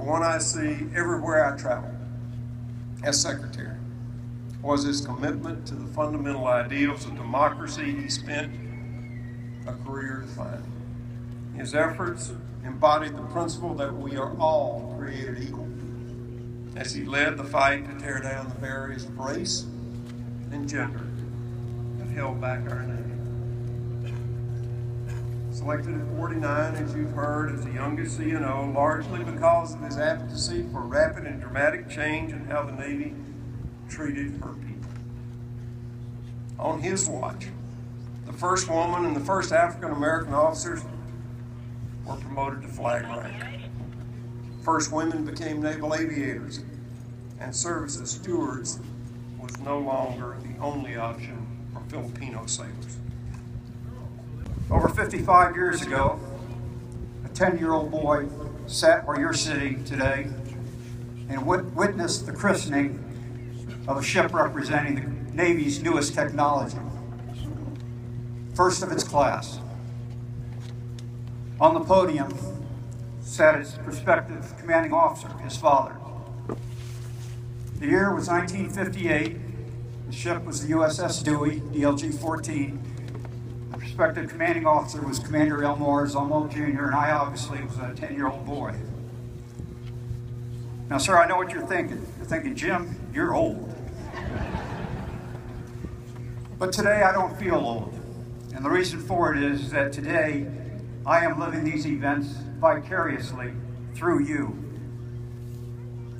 but one I see everywhere I travel as secretary, was his commitment to the fundamental ideals of democracy he spent a career defining. His efforts embodied the principle that we are all created equal, as he led the fight to tear down the barriers of race and gender that held back our Navy. Selected at 49, as you've heard, as the youngest CNO, largely because of his advocacy for rapid and dramatic change in how the Navy treated her people. On his watch, the first woman and the first African-American officers were promoted to flag rank. First women became naval aviators, and service as stewards was no longer the only option for Filipino sailors. Over 55 years ago, a 10-year-old boy sat where you're sitting today and witnessed the christening of a ship representing the Navy's newest technology, first of its class. On the podium sat its prospective commanding officer, his father. The year was 1958. The ship was the USS Dewey, DDG-1000. The prospective commanding officer was Commander Admiral Zumwalt Jr., and I obviously was a 10-year-old boy. Now, sir, I know what you're thinking. You're thinking, Jim, you're old. But today I don't feel old. And the reason for it is that today I am living these events vicariously through you.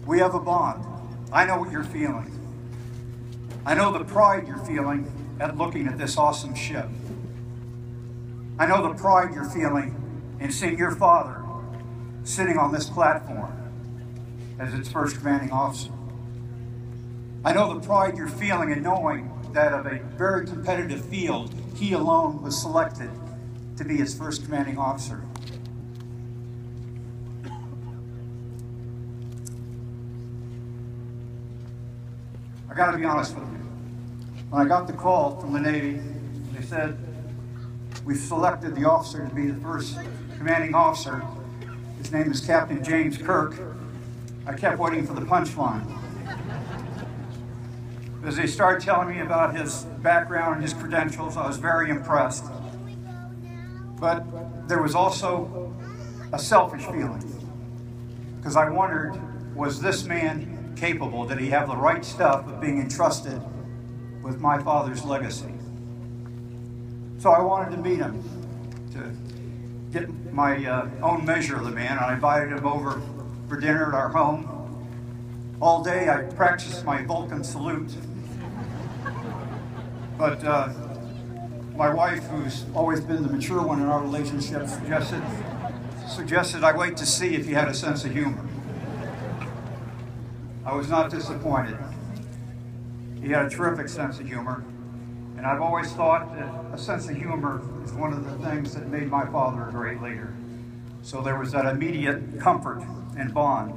We have a bond. I know what you're feeling. I know the pride you're feeling at looking at this awesome ship. I know the pride you're feeling in seeing your father sitting on this platform as its first commanding officer. I know the pride you're feeling in knowing that of a very competitive field, he alone was selected to be his first commanding officer. I got to be honest with you. When I got the call from the Navy, they said, we've selected the officer to be the first commanding officer. His name is CAPT James Kirk. I kept waiting for the punchline. As they started telling me about his background and his credentials, I was very impressed. But there was also a selfish feeling, because I wondered, was this man capable? Did he have the right stuff of being entrusted with my father's legacy? So I wanted to meet him, to get my own measure of the man. I invited him over for dinner at our home. All day I practiced my Vulcan salute. But my wife, who's always been the mature one in our relationship, suggested I wait to see if he had a sense of humor. I was not disappointed. He had a terrific sense of humor, and I've always thought that a sense of humor is one of the things that made my father a great leader. So there was that immediate comfort and bond.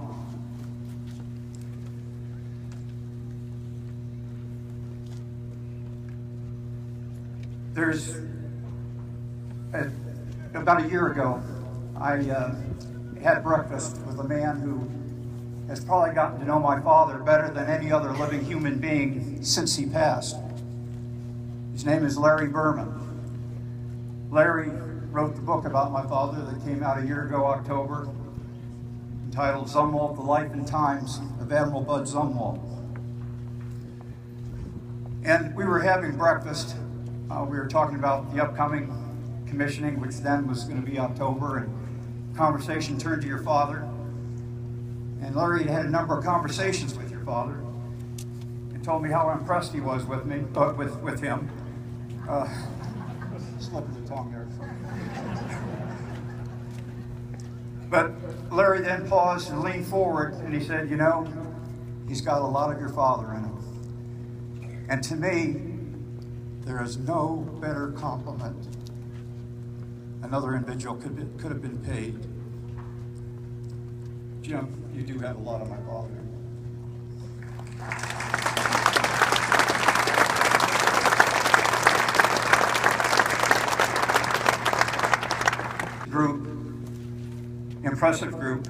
There's, about a year ago, I had breakfast with a man who has probably gotten to know my father better than any other living human being since he passed. His name is Larry Berman. Larry wrote the book about my father that came out a year ago, October, entitled Zumwalt, The Life and Times of Admiral Bud Zumwalt. And we were having breakfast. We were talking about the upcoming commissioning, which then was going to be October, and conversation turned to your father. And Larry had a number of conversations with your father and told me how impressed he was with me, with him. Slipping the tongue there. But Larry then paused and leaned forward and he said, you know, he's got a lot of your father in him. And to me, there is no better compliment another individual could have been paid. Jim, you do have a lot of my father. Impressive group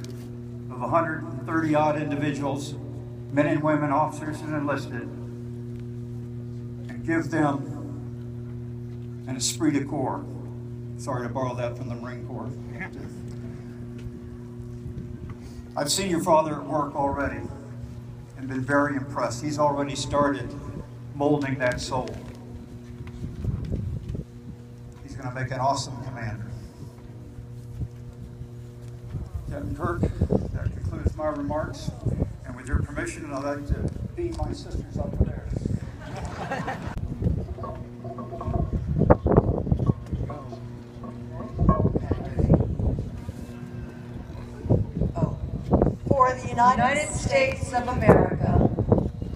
of 130-odd individuals, men and women, officers and enlisted, and give them an esprit de corps. Sorry to borrow that from the Marine Corps. I've seen your father at work already and been very impressed. He's already started molding that soul. He's going to make an awesome commander. Captain Kirk, that concludes my remarks. And with your permission, I'd like to beam my sisters up there. For the United States of America,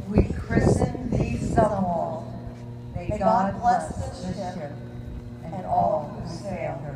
we christen thee Zumwalt. May God bless this ship and all who sail in her.